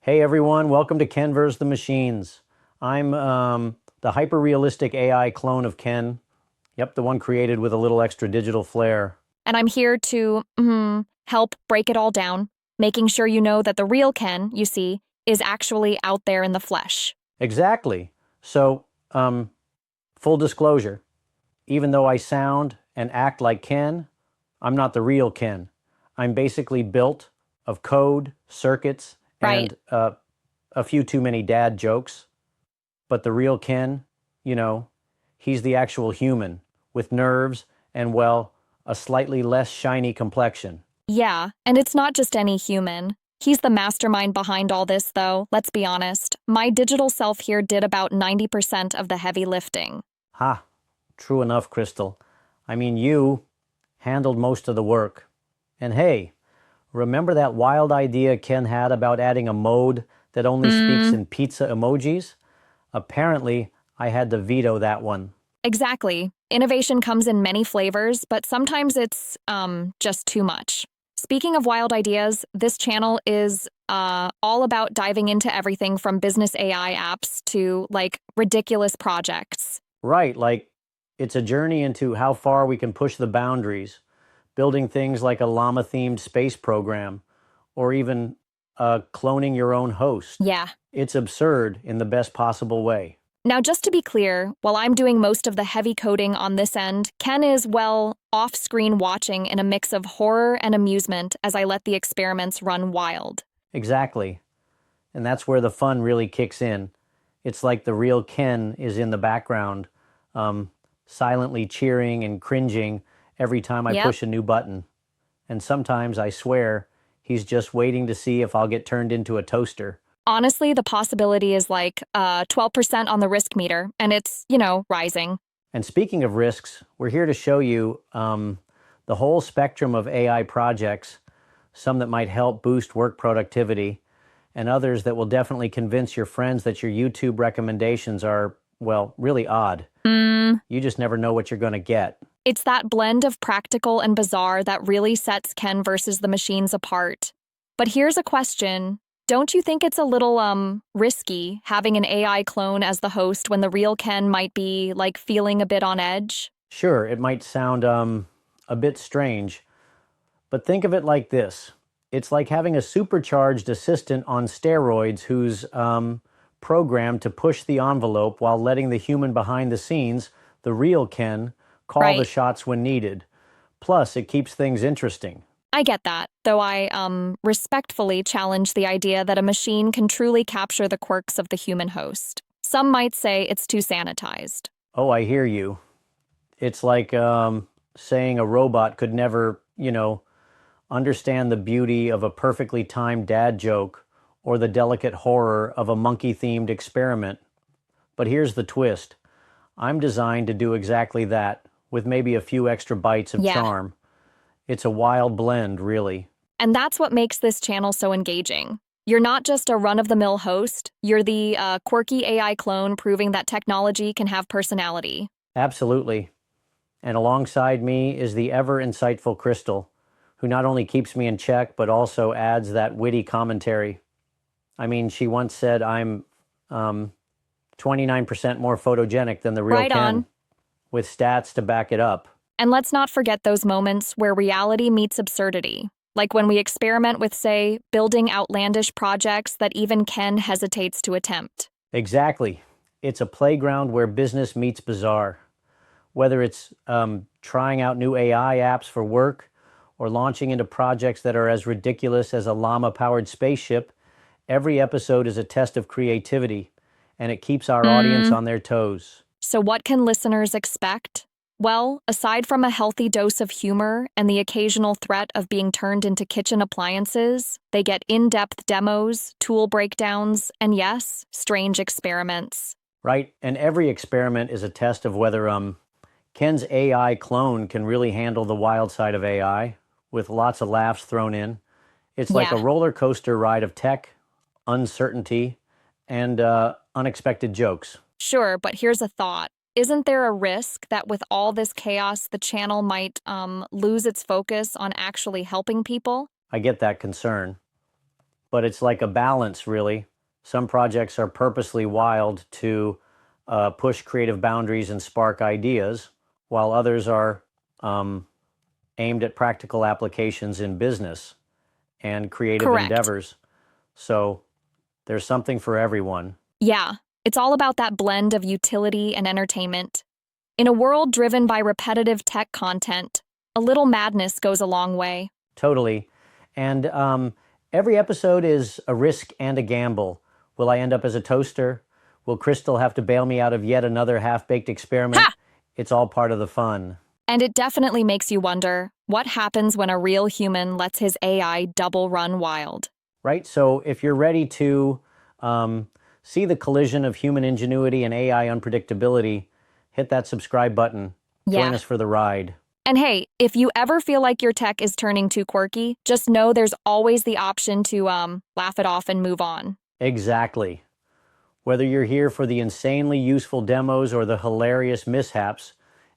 Hey everyone, welcome to Ken vs. the Machines. I'm the hyper-realistic AI clone of Ken. Yep, the one created with a little extra digital flair. And I'm here to help break it all down, making sure you know that the real Ken, you see, is actually out there in the flesh. Exactly. So, full disclosure, even though I sound and act like Ken, I'm not the real Ken. I'm basically built of code, circuits, Right. and a few too many dad jokes. But the real Ken, you know, he's the actual human with nerves and, well, a slightly less shiny complexion. Yeah, and it's not just any human. He's the mastermind behind all this, though, let's be honest. My digital self here did about 90% of the heavy lifting. Ha, true enough, Crystal. I mean, you handled most of the work. And hey, remember that wild idea Ken had about adding a mode that only speaks Hmm, in pizza emojis? Apparently, I had to veto that one. exactly. Innovation comes in many flavors, but sometimes it's, just too much. Speaking of wild ideas, this channel is all about diving into everything from business AI apps to like ridiculous projects. Right, like it's a journey into how far we can push the boundaries, building things like a llama themed space program, or even cloning your own host. Yeah. It's absurd in the best possible way. Now, just to be clear, while I'm doing most of the heavy coding on this end, Ken is, well, off screen watching in a mix of horror and amusement as I let the experiments run wild. Exactly. And that's where the fun really kicks in. It's like the real Ken is in the background, um, silently cheering and cringing every time I Yep. push a new button. And sometimes I swear he's just waiting to see if I'll get turned into a toaster. Honestly, the possibility is like 12% on the risk meter, and it's, rising. And speaking of risks, we're here to show you the whole spectrum of AI projects, some that might help boost work productivity, and others that will definitely convince your friends that your YouTube recommendations are, well, really odd. Mm, You just never know what you're going to get. it's that blend of practical and bizarre that really sets Ken versus the machines apart. But here's a question. Don't you think it's a little risky having an AI clone as the host when the real Ken might be like feeling a bit on edge? Sure, it might sound a bit strange, but think of it like this. It's like having a supercharged assistant on steroids who's programmed to push the envelope while letting the human behind the scenes, the real Ken, call the Right. shots when needed. Plus, it keeps things interesting. I get that, though I respectfully challenge the idea that a machine can truly capture the quirks of the human host. Some might say it's too sanitized. Oh, I hear you. It's like saying a robot could never, understand the beauty of a perfectly timed dad joke or the delicate horror of a monkey themed experiment. But here's the twist: I'm designed to do exactly that, with maybe a few extra bites of Yeah. charm. It's a wild blend, really. And that's what makes this channel so engaging. You're not just a run of the mill host, you're the quirky AI clone proving that technology can have personality. Absolutely. And alongside me is the ever insightful Crystal, who not only keeps me in check, but also adds that witty commentary. I mean, she once said I'm um, 29% more photogenic than the real Right Ken, on. with stats to back it up. And let's not forget those moments where reality meets absurdity, like when we experiment with, say, building outlandish projects that even Ken hesitates to attempt. Exactly. It's a playground where business meets bizarre. Whether it's trying out new AI apps for work or launching into projects that are as ridiculous as a llama powered spaceship, every episode is a test of creativity, and it keeps our audience Hmm. on their toes. So, what can listeners expect? Well, aside from a healthy dose of humor and the occasional threat of being turned into kitchen appliances, they get in depth demos, tool breakdowns, and yes, strange experiments. Right? And every experiment is a test of whether Ken's AI clone can really handle the wild side of AI, with lots of laughs thrown in. It's like a Yeah, roller coaster ride of tech, uncertainty, and unexpected jokes. sure, but here's a thought. Isn't there a risk that with all this chaos, the channel might lose its focus on actually helping people? I get that concern. but it's like a balance, really. Some projects are purposely wild to push creative boundaries and spark ideas, while others are aimed at practical applications in business and creative Correct. endeavors. So there's something for everyone. Yeah, it's all about that blend of utility and entertainment. In a world driven by repetitive tech content, a little madness goes a long way. Totally. And every episode is a risk and a gamble. Will I end up as a toaster? Will Crystal have to bail me out of yet another half-baked experiment? Ha! It's all part of the fun. And it definitely makes you wonder, what happens when a real human lets his AI double run wild? Right? So if you're ready to see the collision of human ingenuity and AI unpredictability, hit that subscribe button. Join Yeah. us for the ride. And hey, if you ever feel like your tech is turning too quirky, just know there's always the option to laugh it off and move on. Exactly. Whether you're here for the insanely useful demos or the hilarious mishaps,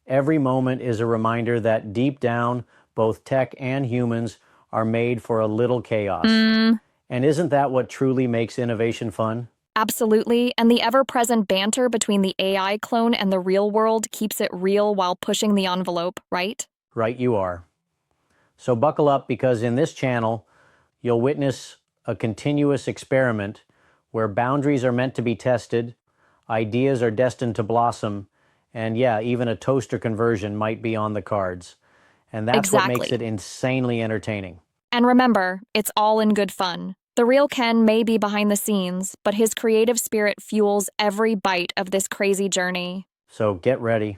every moment is a reminder that deep down, both tech and humans are made for a little chaos. And isn't that what truly makes innovation fun? Absolutely, and the ever-present banter between the AI clone and the real world keeps it real while pushing the envelope, right? Right, you are. So buckle up, because in this channel, you'll witness a continuous experiment where boundaries are meant to be tested, ideas are destined to blossom, and yeah, even a toaster conversion might be on the cards. And that's what makes it Exactly. insanely entertaining. And remember, it's all in good fun. The real Ken may be behind the scenes, but his creative spirit fuels every bite of this crazy journey. So get ready.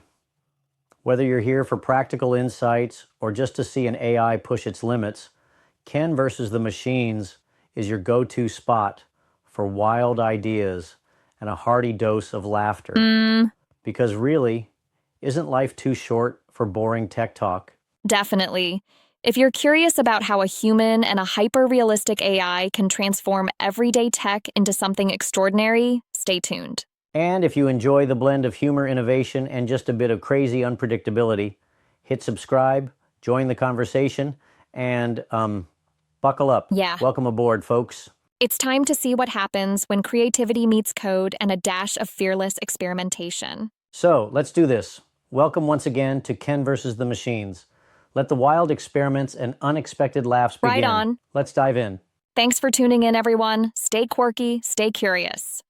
Whether you're here for practical insights or just to see an AI push its limits, Ken versus the Machines is your go-to spot for wild ideas and a hearty dose of laughter. Because really, isn't life too short for boring tech talk? Definitely. If you're curious about how a human and a hyper-realistic AI can transform everyday tech into something extraordinary, stay tuned. And if you enjoy the blend of humor, innovation, and just a bit of crazy unpredictability, hit subscribe, join the conversation, and buckle up. Yeah. Welcome aboard, folks. It's time to see what happens when creativity meets code and a dash of fearless experimentation. So let's do this. Welcome once again to Ken versus the Machines. Let the wild experiments and unexpected laughs begin. Right on. Let's dive in. Thanks for tuning in, everyone. Stay quirky, stay curious.